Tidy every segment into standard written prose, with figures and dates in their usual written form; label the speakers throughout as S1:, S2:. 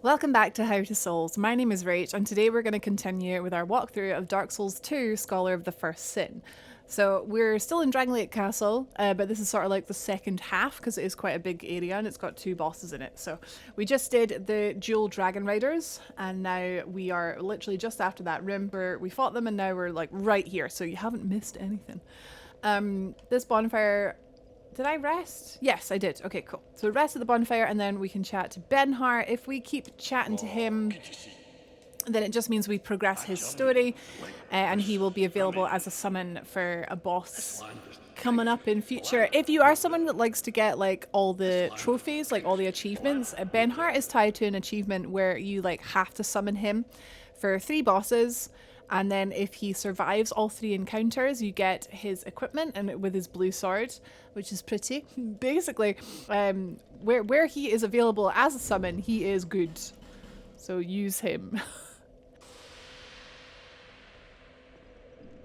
S1: Welcome back to How to Souls. My name is Rach, and today we're going to continue with our walkthrough of Dark Souls 2, Scholar of the First Sin. So we're still in Drangleic Castle, but this is sort of like the second half because it is quite a big area and it's got two bosses in it. So we just did the dual dragon riders, and now we are literally just after that room where we fought them, and now we're like right here. So you haven't missed anything. This bonfire. Did I rest? Yes, I did. Okay, cool. So we rest at the bonfire, and then we can chat to Benhar. If we keep chatting to him, then it just means we progress his story, and he will be available as a summon for a boss coming up in future. If you are someone that likes to get like all the trophies, like all the achievements, Benhar is tied to an achievement where you like have to summon him for 3 bosses. And then if he survives all 3 encounters, you get his equipment and with his blue sword, which is pretty. Basically, where he is available as a summon, he is good. So use him.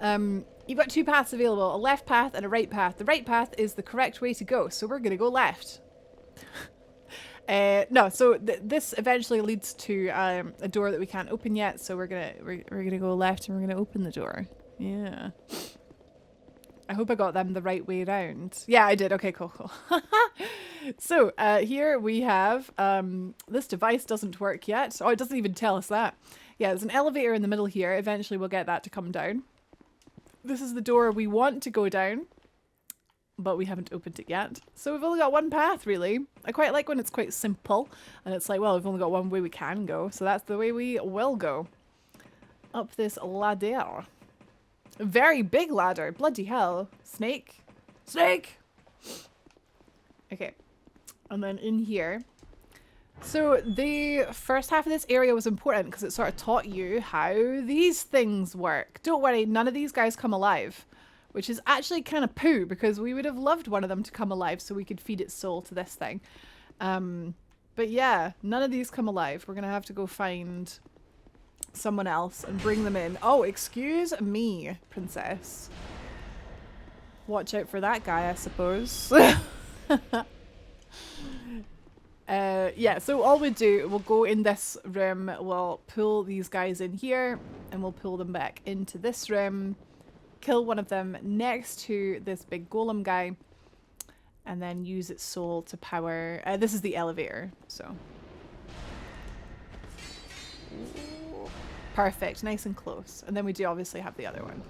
S1: You've got 2 paths available, a left path and a right path. The right path is the correct way to go, so we're going to go left. No, so this eventually leads to a door that we can't open yet, so we're gonna go left and we're gonna open the door. Yeah. I hope I got them the right way around. Yeah, I did. Okay, cool. So here we have this device doesn't work yet. Oh, it doesn't even tell us that. Yeah, there's an elevator in the middle here. Eventually we'll get that to come down. This is the door we want to go down, but we haven't opened it yet. So we've only got 1 path, really. I quite like when it's quite simple, and it's like, well, we've only got 1 way we can go, so that's the way we will go. Up this ladder. A very big ladder. Bloody hell. Snake. Snake! Okay. And then in here. So the first half of this area was important because it sort of taught you how these things work. Don't worry, none of these guys come alive. Which is actually kind of poo, because we would have loved one of them to come alive so we could feed its soul to this thing. But yeah, none of these come alive. We're going to have to go find someone else and bring them in. Oh, excuse me, princess. Watch out for that guy, I suppose. Yeah, so all we do, we'll go in this room, we'll pull these guys in here, and we'll pull them back into this room. Kill one of them next to this big golem guy, and then use its soul to power. This is the elevator, so. Ooh, perfect, nice and close. And then we do obviously have the other one.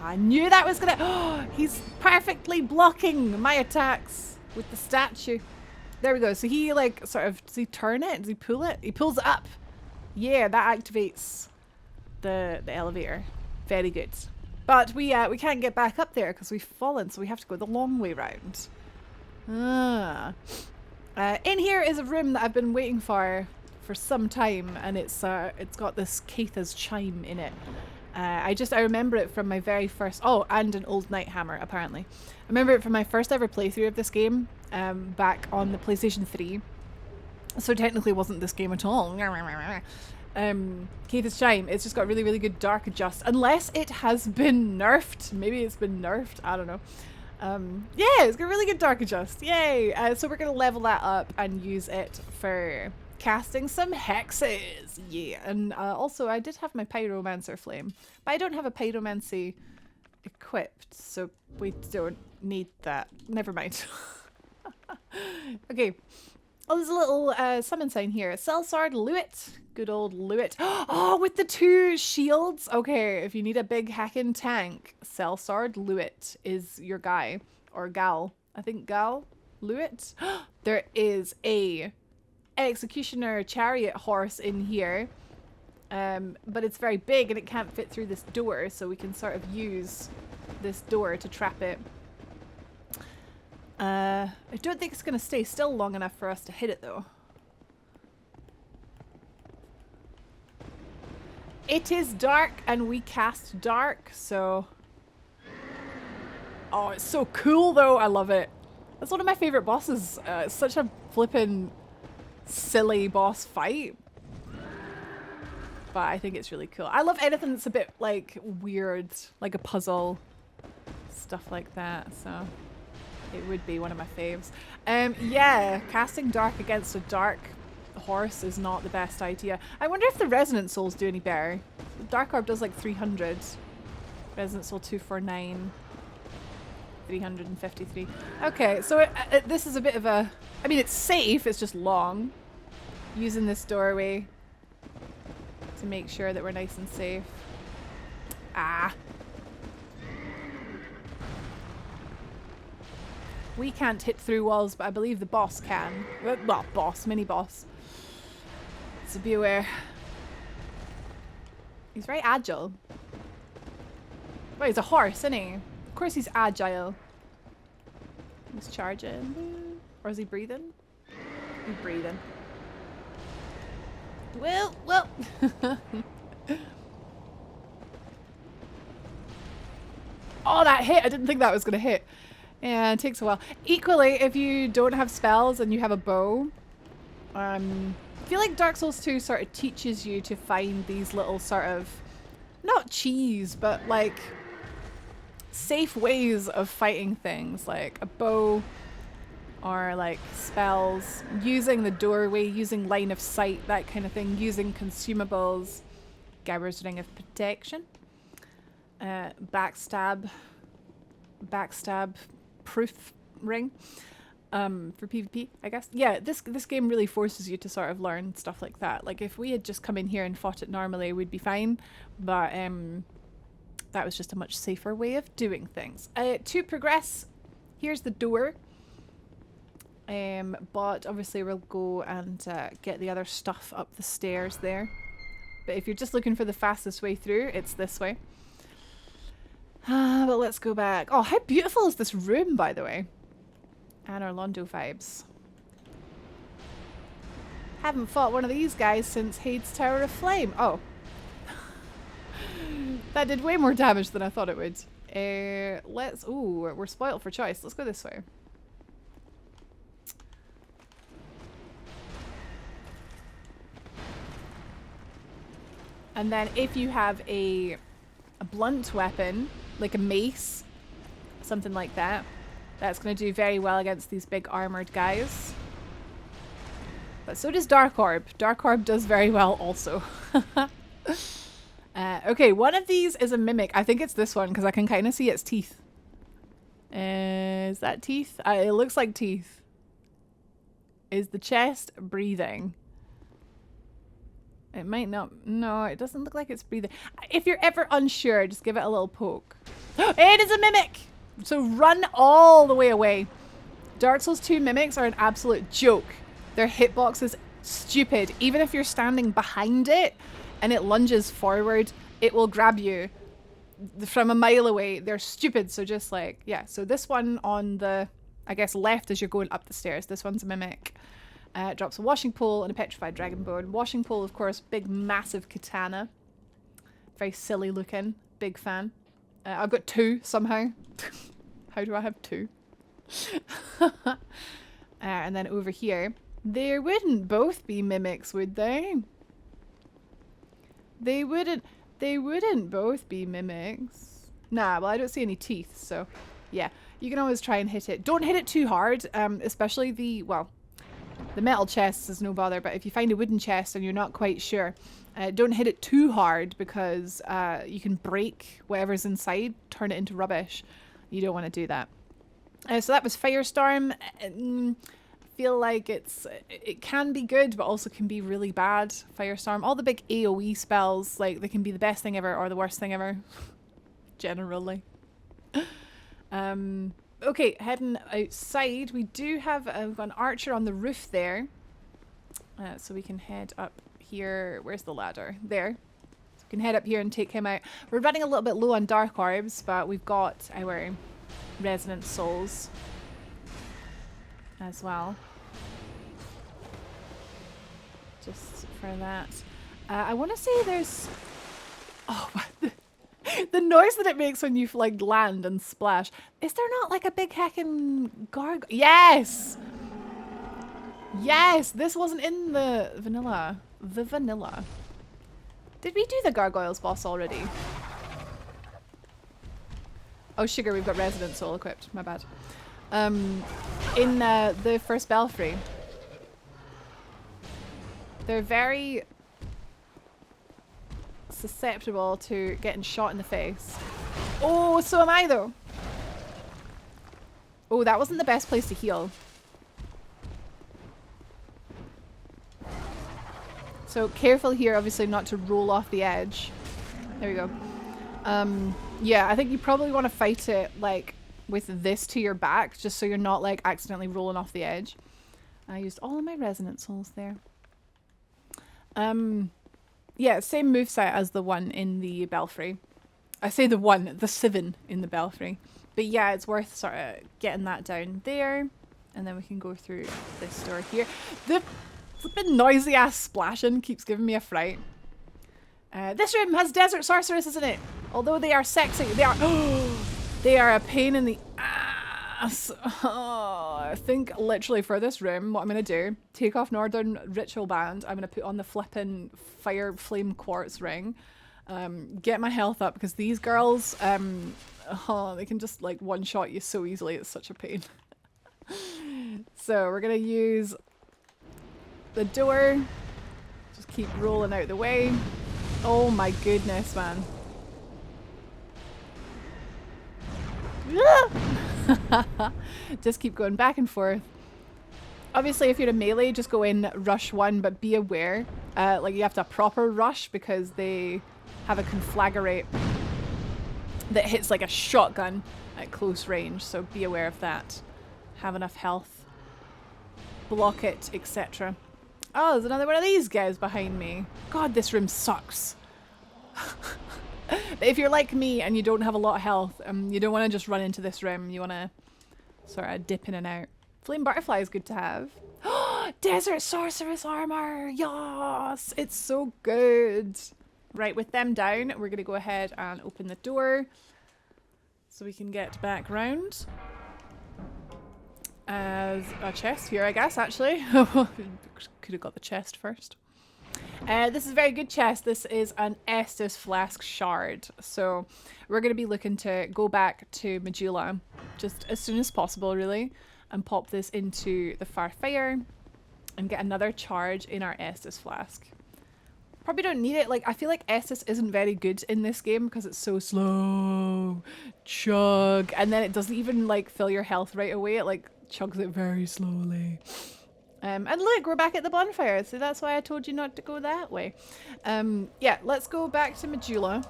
S1: I knew that was gonna. Oh, he's perfectly blocking my attacks with the statue. There we go. So he like sort of, does he turn it? Does he pull it? He pulls it up. Yeah, that activates the elevator. Very good. But we can't get back up there because we've fallen, so we have to go the long way round. In here is a room that I've been waiting for some time, and it's got this Caitha's chime in it. I remember it from my very first... Oh, and an old knight hammer, apparently. I remember it from my first ever playthrough of this game, back on the PlayStation 3. So technically it wasn't this game at all. Caitha's chime, it's just got really, really good dark adjust, unless it has been nerfed. Maybe it's been nerfed, I don't know. Yeah, it's got really good dark adjust, yay! So we're gonna level that up and use it for casting some hexes, yeah. And also I did have my pyromancer flame, but I don't have a pyromancy equipped, so we don't need that. Never mind. Okay. Oh, there's a little summon sign here. Sellsword Luit. Good old Luit. Oh, with the 2 shields. Okay, if you need a big hacking tank, Sellsword Luit is your guy. Or gal. I think gal. Luit. There is a executioner chariot horse in here. But it's very big and it can't fit through this door, so we can sort of use this door to trap it. I don't think it's going to stay still long enough for us to hit it, though. It is dark, and we cast dark, so... Oh, it's so cool, though. I love it. That's one of my favorite bosses. It's such a flippin' silly boss fight. But I think it's really cool. I love anything that's a bit, like, weird. Like a puzzle. Stuff like that, so... It would be one of my faves. Yeah, casting dark against a dark horse is not the best idea. I wonder if the Resonant Souls do any better. Dark Orb does like 300. Resonant Soul 249. 353. Okay, so this is a bit of a... I mean, it's safe, it's just long. Using this doorway to make sure that we're nice and safe. Ah. We can't hit through walls, but I believe the boss can. Well, boss, mini-boss. So be aware. He's very agile. Well, he's a horse, isn't he? Of course he's agile. He's charging. Or is he breathing? He's breathing. Well. Oh, that hit! I didn't think that was going to hit. Yeah, it takes a while. Equally, if you don't have spells and you have a bow, I feel like Dark Souls 2 sort of teaches you to find these little sort of, not cheese, but like safe ways of fighting things, like a bow or like spells, using the doorway, using line of sight, that kind of thing, using consumables, Gyber's Ring of Protection, backstab proof ring for PvP, I guess. Yeah, this game really forces you to sort of learn stuff like that. Like if we had just come in here and fought it normally, we'd be fine, but that was just a much safer way of doing things. To progress, here's the door. But obviously we'll go and get the other stuff up the stairs there. But if you're just looking for the fastest way through, it's this way. But let's go back. Oh, how beautiful is this room, by the way? Anor Londo vibes. Haven't fought one of these guys since Hade's Tower of Flame. Oh. That did way more damage than I thought it would. Let's... Ooh, we're spoiled for choice. Let's go this way. And then if you have a blunt weapon, like a mace, something like that, that's going to do very well against these big armored guys. But so does Dark Orb. Dark Orb does very well also. Okay, one of these is a mimic. I think it's this one because I can kind of see its teeth. Is that teeth? It looks like teeth. Is the chest breathing? It might not. No, it doesn't look like it's breathing. If you're ever unsure, just give it a little poke. It is a mimic! So run all the way away. Dark Souls 2 mimics are an absolute joke. Their hitbox is stupid. Even if you're standing behind it and it lunges forward, it will grab you from a mile away. They're stupid. So just like, yeah. So this one on the, I guess, left as you're going up the stairs. This one's a mimic. Drops a washing pole and a petrified dragon bone. Washing pole, of course, big, massive katana. Very silly looking. Big fan. I've got two somehow. How do I have two? And then over here, there wouldn't both be mimics, would they? They wouldn't both be mimics. Nah, well, I don't see any teeth, so yeah. You can always try and hit it. Don't hit it too hard, especially the, well, the metal chests is no bother, but if you find a wooden chest and you're not quite sure, don't hit it too hard because you can break whatever's inside, turn it into rubbish. You don't want to do that. So that was Firestorm. I feel like it can be good, but also can be really bad. Firestorm. All the big AoE spells, like they can be the best thing ever or the worst thing ever. Generally. Okay, heading outside. We do have we've got an archer on the roof there. So we can head up here. Where's the ladder? There. So we can head up here and take him out. We're running a little bit low on Dark Orbs, but we've got our Resonant Souls as well. Just for that. I want to say there's... Oh, the noise that it makes when you like land and splash. Is there not like a big heckin' gargoyle? Yes! Yes! This wasn't in the vanilla. The vanilla. Did we do the gargoyles boss already? Oh, sugar, we've got Resident Soul equipped. My bad. In the first belfry. They're very susceptible to getting shot in the face. Oh, so am I though. Oh, that wasn't the best place to heal. So careful here, obviously, not to roll off the edge. There we go. Yeah, I think you probably want to fight it like with this to your back, just so you're not like accidentally rolling off the edge. I used all of my resonant souls there. Yeah, same moveset as the one in the belfry. I say the 7 in the belfry. But yeah, it's worth sort of getting that down there. And then we can go through this door here. The flippin' noisy ass splashing keeps giving me a fright. This room has desert sorceresses in it. Although they are sexy, they are a pain in the ass. I think literally for this room, what I'm going to do, take off Northern Ritual Band. I'm going to put on the flippin' Fire Flame Quartz ring. Get my health up because these girls, they can just like one-shot you so easily. It's such a pain. So we're going to use the door. Just keep rolling out the way. Oh my goodness, man. Just keep going back and forth. Obviously, if you're a melee, just go in rush 1, but be aware. Like you have to proper rush because they have a conflagrate that hits like a shotgun at close range. So be aware of that. Have enough health. Block it, etc. Oh, there's another one of these guys behind me. God, this room sucks. But if you're like me and you don't have a lot of health, you don't want to just run into this room. You want to sort of dip in and out. Flame butterfly is good to have. Desert sorceress armor! Yes! It's so good. Right, with them down, we're going to go ahead and open the door so we can get back round. As a chest here, I guess, actually. Could have got the chest first. This is a very good chest. This is an Estus flask shard. So we're going to be looking to go back to Majula just as soon as possible, really, and pop this into the Farfire and get another charge in our Estus flask. Probably don't need it. Like, I feel like Estus isn't very good in this game because it's so slow. Chug. And then it doesn't even, like, fill your health right away. It, like, chugs it very slowly. And look, we're back at the bonfire, so that's why I told you not to go that way. Yeah, let's go back to Majula.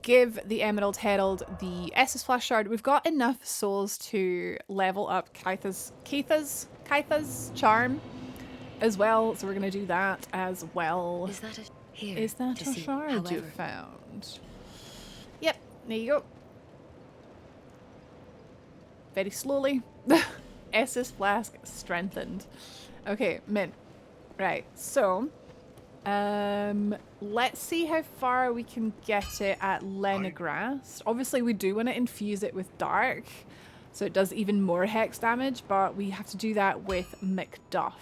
S1: Give the Emerald Herald the Estus Flash Shard. We've got enough souls to level up Kaitha's charm as well, so we're going to do that as well.
S2: Is that
S1: a shard you found? Yep, there you go. Very slowly. Estus Flask strengthened. Okay, mint. Right, so let's see how far we can get it at Lenegrast. Obviously, we do want to infuse it with dark, so it does even more hex damage, but we have to do that with Macduff,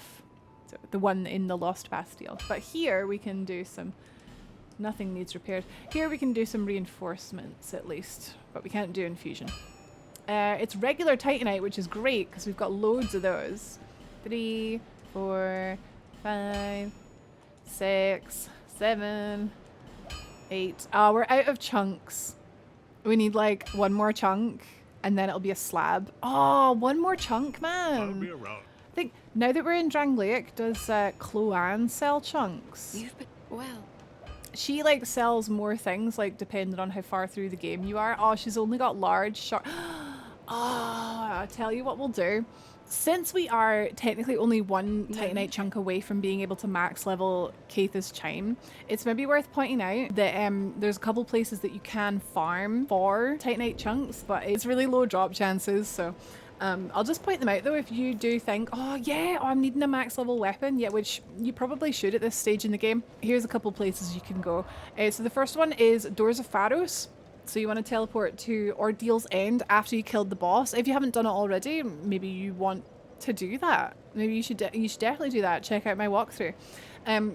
S1: so the one in the Lost Bastille. But here we can do some... Nothing needs repaired. Here we can do some reinforcements at least, but we can't do infusion. It's regular Titanite, which is great because we've got loads of those. 3, 4, 5, 6, 7, 8. Oh, we're out of chunks. We need like one more chunk and then it'll be a slab. Oh, one more chunk, man.
S3: I'll be around.
S1: I think now that we're in Drangleic, does Cloanne sell chunks?
S2: Well.
S1: She like sells more things like depending on how far through the game you are. Oh, she's only got large short. Oh, I'll tell you what we'll do. Since we are technically only one Titanite chunk away from being able to max level Kaitha's Chime, it's maybe worth pointing out that there's a couple places that you can farm for Titanite chunks, but it's really low drop chances, so I'll just point them out though if you do think, oh yeah, I'm needing a max level weapon, yeah, which you probably should at this stage in the game. Here's a couple places you can go. So the first one is Doors of Pharos. So you want to teleport to Ordeal's End after you killed the boss. If you haven't done it already, maybe you want to do that. Maybe you should definitely do that. Check out my walkthrough.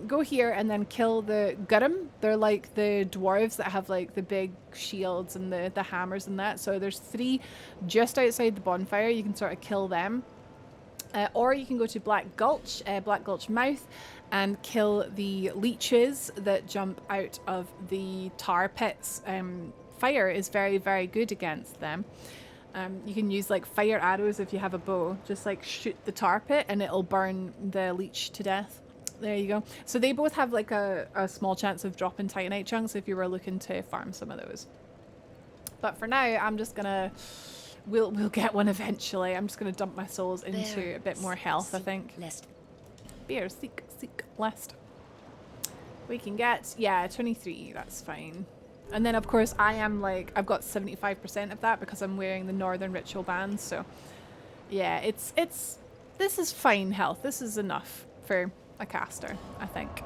S1: Go here and then kill the Gurrum. They're like the dwarves that have like the big shields and the hammers and that. So there's 3 just outside the bonfire. You can sort of kill them. Or you can go to Black Gulch Mouth, and kill the leeches that jump out of the tar pits. Fire is very, very good against them. You can use like fire arrows if you have a bow. Just like shoot the tar pit and it'll burn the leech to death. There you go. So they both have like a small chance of dropping titanite chunks if you were looking to farm some of those. But for now, I'm just gonna... We'll get one eventually. I'm just gonna dump my souls into a bit more health, I think. Bear, seek lest. We can get, yeah, 23, that's fine. And then of course I am like, I've got 75% of that because I'm wearing the Northern Ritual Band, so yeah, this is fine health. This is enough for a caster, I think.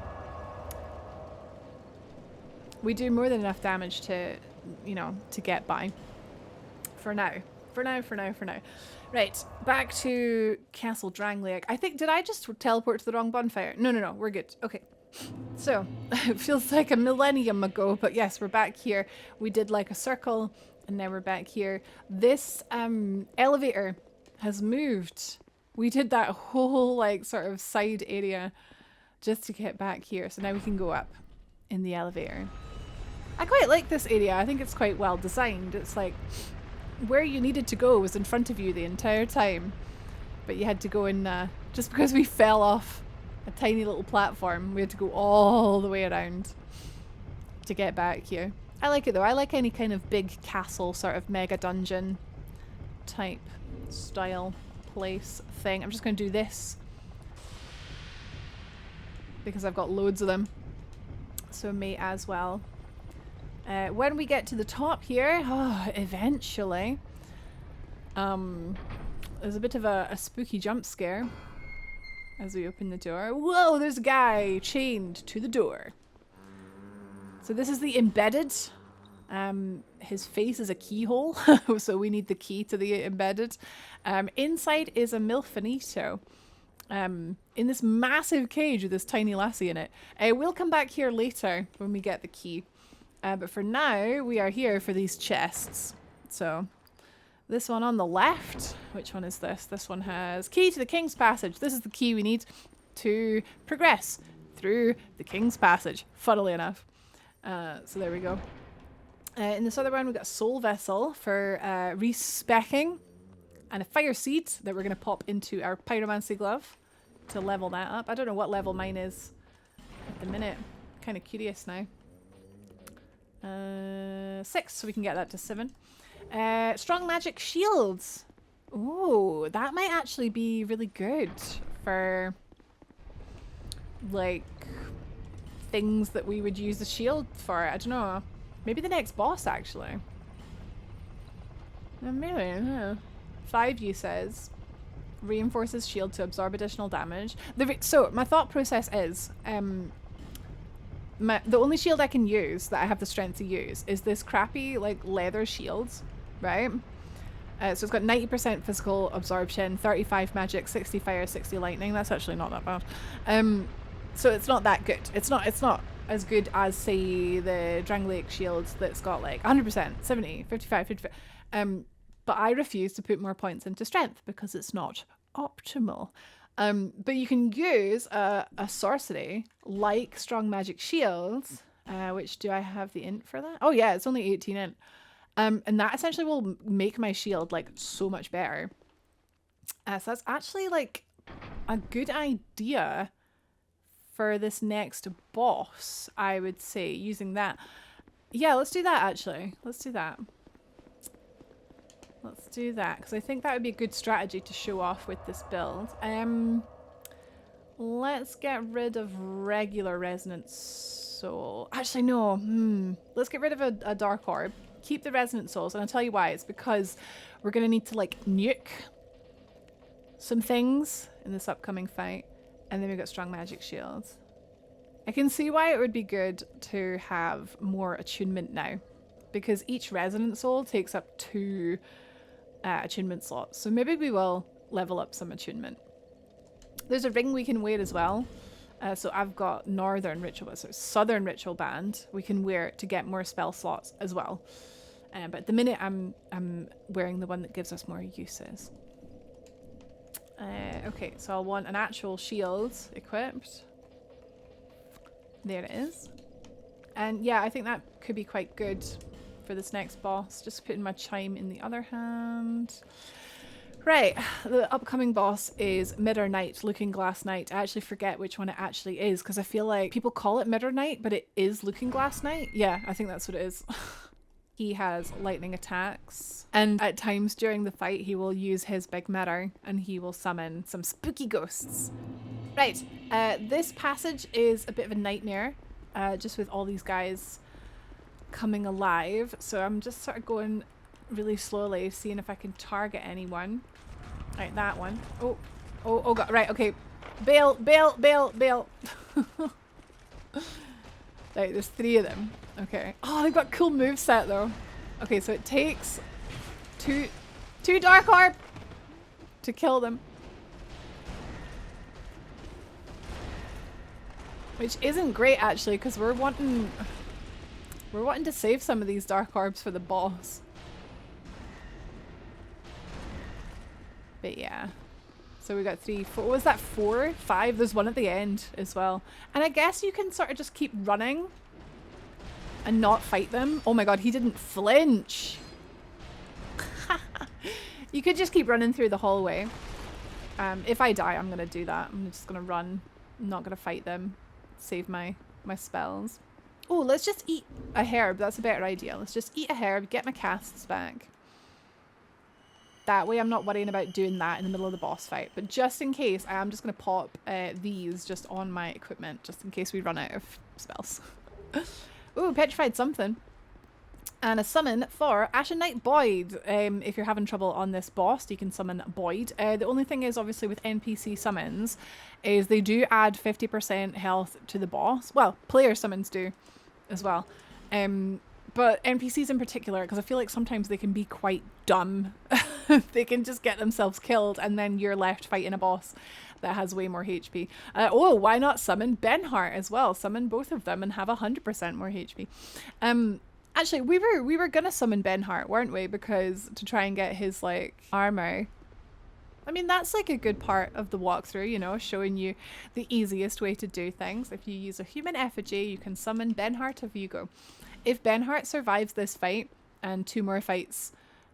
S1: We do more than enough damage to, you know, to get by. For now. Right, back to Castle Drangleic. I think, did I just teleport to the wrong bonfire? No, we're good. Okay. So, it feels like a millennium ago, but yes, we're back here. We did like a circle, and now we're back here. This elevator has moved. We did that whole like sort of side area just to get back here. So now we can go up in the elevator. I quite like this area. I think it's quite well designed. It's like where you needed to go was in front of you the entire time, but you had to go in just because we fell off a tiny little platform, we had to go all the way around to get back here. I like it though. I like any kind of big castle, sort of mega dungeon type style place thing. I'm just going to do this because I've got loads of them, so may as well. When we get to the top here, eventually, there's a bit of a spooky jump scare as we open the door. Whoa, there's a guy chained to the door. So this is the embedded. His face is a keyhole, so we need the key to the embedded. Inside is a Milfinito. In this massive cage with this tiny lassie in it. We'll come back here later when we get the key. But for now, we are here for these chests. So this one on the left, which one is this? This one has key to the King's Passage. This is the key we need to progress through the King's Passage, funnily enough. So there we go. In this other one, we've got a soul vessel for respecking and a fire seed that we're going to pop into our pyromancy glove to level that up. I don't know what level mine is at the minute. Kind of curious now. 6, so we can get that to 7. Strong magic shields. Ooh, that might actually be really good for like things that we would use the shield for. I don't know. Maybe the next boss actually. Maybe. Yeah. 5 you says reinforces shield to absorb additional damage. So my thought process is the only shield I can use that I have the strength to use is this crappy like leather shield, right? So it's got 90% physical absorption, 35 magic, 60 fire, 60 lightning. That's actually not that bad. So it's not that good. It's not as good as say the Drangleic shield that's got like 100%, 70, 55, 55. But I refuse to put more points into strength because it's not optimal. But you can use a sorcery like strong magic shields, which do I have the int for that? Oh yeah, it's only 18 int. And that essentially will make my shield like so much better. So that's actually like a good idea for this next boss, I would say, using that. Yeah, let's do that actually. Let's do that. Let's do that, because I think that would be a good strategy to show off with this build. Let's get rid of regular resonant soul. Actually, no. Let's get rid of a dark orb. Keep the resonant souls, and I'll tell you why. It's because we're going to need to like nuke some things in this upcoming fight, and then we've got strong magic shields. I can see why it would be good to have more attunement now, because each resonant soul takes up 2 attunement slots. So maybe we will level up some attunement. There's a ring we can wear as well. So I've got Northern Ritual, so Southern Ritual Band we can wear to get more spell slots as well. But at the minute I'm wearing the one that gives us more uses. Okay, so I'll want an actual shield equipped. There it is. And yeah, I think that could be quite good for this next boss. Just putting my chime in the other hand. Right, the upcoming boss is Midnight, Looking Glass Knight. I actually forget which one it actually is because I feel like people call it Midnight, but it is Looking Glass Knight. Yeah, I think that's what it is. He has lightning attacks, and at times during the fight he will use his big mirror and he will summon some spooky ghosts. Right, this passage is a bit of a nightmare, just with all these guys coming alive. So I'm just sort of going really slowly, seeing if I can target anyone. Right, that one. Oh god, right, okay. Bail. Right, there's 3 of them. Okay. Oh, they've got cool moveset though. Okay, so it takes two Dark Orb to kill them. Which isn't great actually, because we're wanting to save some of these Dark Orbs for the boss. But yeah. So we got 3, 4, what was that, 4? 5? There's one at the end as well. And I guess you can sort of just keep running and not fight them. Oh my god, he didn't flinch. You could just keep running through the hallway. If I die, I'm gonna do that. I'm just gonna run. I'm not gonna fight them. Save my spells. Oh, let's just eat a herb. That's a better idea. Let's just eat a herb, get my casts back. That way I'm not worrying about doing that in the middle of the boss fight. But just in case, I am just going to pop these just on my equipment, just in case we run out of spells. Ooh, petrified something. And a summon for Ashen Knight Boyd. If you're having trouble on this boss, you can summon Boyd. The only thing is, obviously, with NPC summons, is they do add 50% health to the boss. Well, player summons do as well. But NPCs in particular, because I feel like sometimes they can be quite dumb. They can just get themselves killed and then you're left fighting a boss that has way more HP. Oh, why not summon Benhart as well? Summon both of them and have 100% more HP. Actually, we were gonna summon Benhart, weren't we? Because to try and get his like armor. I mean, that's like a good part of the walkthrough, you know, showing you the easiest way to do things. If you use a human effigy, you can summon Benhart of Vigo. If Benhart survives this fight and 2 more fights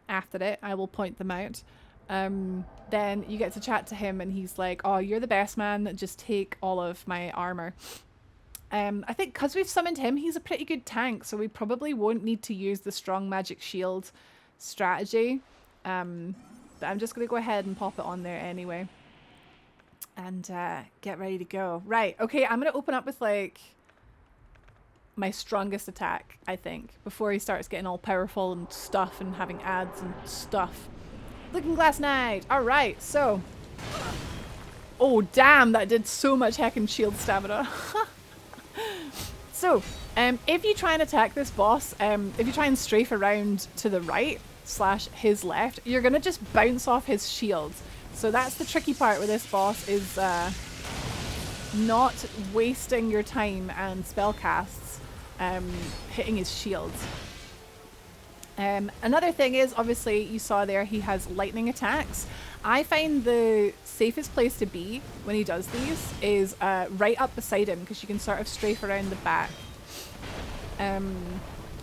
S1: after it, I will point them out. Then you get to chat to him and he's like, oh, you're the best man, just take all of my armor. I think because we've summoned him, he's a pretty good tank, so we probably won't need to use the strong magic shield strategy. But I'm just going to go ahead and pop it on there anyway. And get ready to go. Right, okay, I'm going to open up with like my strongest attack, I think, before he starts getting all powerful and stuff and having ads and stuff. Looking Glass Knight! Alright, so... Oh, damn, that did so much heckin' shield stamina. So, if you try and attack this boss, if you try and strafe around to the right / his left, you're gonna just bounce off his shield. So that's the tricky part with this boss, is not wasting your time and spell casts hitting his shield. Another thing is, obviously you saw there he has lightning attacks. I find the safest place to be when he does these is right up beside him, because you can sort of strafe around the back.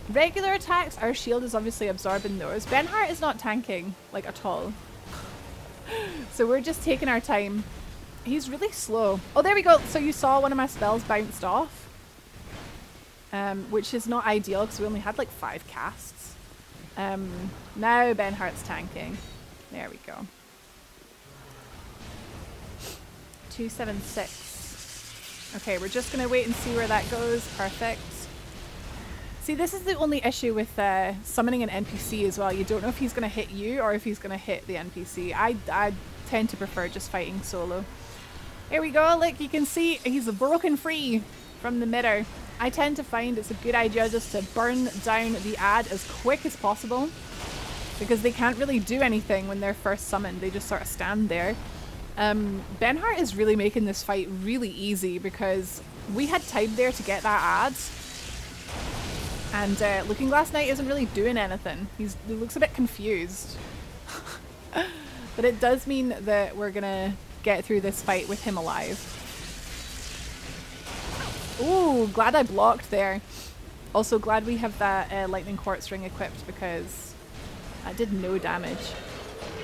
S1: Regular attacks, our shield is obviously absorbing those. Benhart is not tanking, like, at all. So we're just taking our time. He's really slow. Oh, there we go. So you saw one of my spells bounced off. Which is not ideal because we only had like 5 casts. Now Benhart's tanking. There we go. 276. Okay, we're just going to wait and see where that goes. Perfect. See, this is the only issue with summoning an NPC as well. You don't know if he's going to hit you or if he's going to hit the NPC. I tend to prefer just fighting solo. Here we go. Look, you can see he's broken free from the mirror. I tend to find it's a good idea just to burn down the ad as quick as possible, because they can't really do anything when they're first summoned. They just sort of stand there. Benhart is really making this fight really easy because we had time there to get that ad. And Looking Glass Knight isn't really doing anything. He looks a bit confused. But it does mean that we're gonna get through this fight with him alive. Ooh, glad I blocked there. Also glad we have that lightning quartz ring equipped because that did no damage.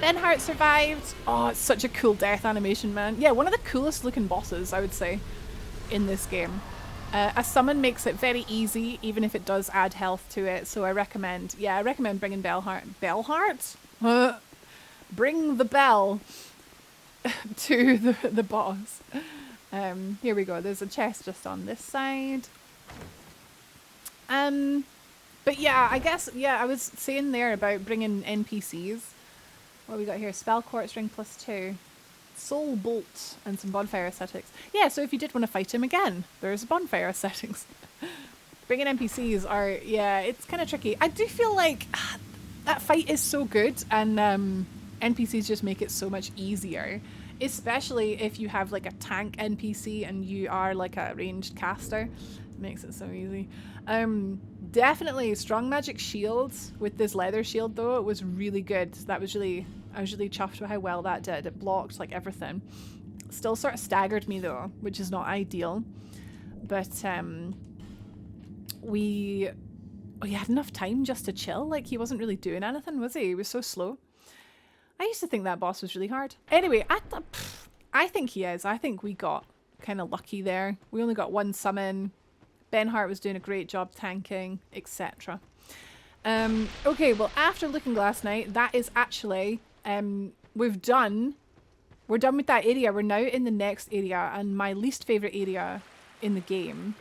S1: Benhart survived. Oh, it's such a cool death animation, man. Yeah, one of the coolest looking bosses, I would say, in this game. A summon makes it very easy, even if it does add health to it. So I recommend bringing Bellheart? Bring the bell to the boss. Here we go. There's a chest just on this side. But yeah, I guess, yeah, I was saying there about bringing NPCs. What we got here? Spell quartz ring +2. Soul bolt and some bonfire settings. Yeah, so if you did want to fight him again, there's bonfire settings. Bringing NPCs are, yeah, it's kind of tricky. I do feel like that fight is so good, and NPCs just make it so much easier. Especially if you have like a tank NPC and you are like a ranged caster. It makes it so easy. Definitely strong magic shields with this leather shield though. It was really good. I was really chuffed with how well that did. It blocked like everything. Still sort of staggered me though, which is not ideal. But we had enough time just to chill. Like he wasn't really doing anything, was he? He was so slow. I used to think that boss was really hard. Anyway, I think he is. I think we got kind of lucky there. We only got one summon. Benhart was doing a great job tanking, etc. Okay, well, after Looking Glass Night, that is actually, we're done with that area. We're now in the next area, and my least favourite area in the game.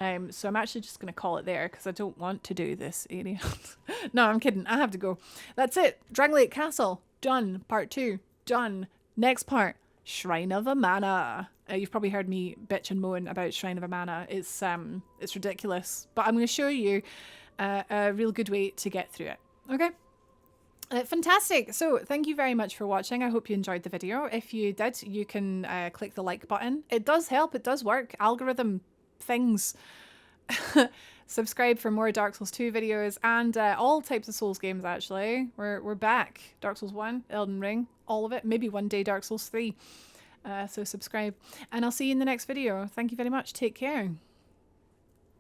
S1: So I'm actually just going to call it there, because I don't want to do this area. No, I'm kidding. I have to go. That's it. Drangleic Castle. Done. Part 2. Done. Next part. Shrine of Amana. You've probably heard me bitch and moan about Shrine of Amana. It's ridiculous, but I'm going to show you a real good way to get through it. Okay, fantastic. So thank you very much for watching. I hope you enjoyed the video. If you did, you can click the like button. It does help. It does work. Algorithm things. Subscribe for more Dark Souls 2 videos and all types of Souls games. Actually, we're back. Dark Souls 1, Elden Ring, all of it. Maybe one day Dark Souls 3. So subscribe, and I'll see you in the next video. Thank you very much. Take care.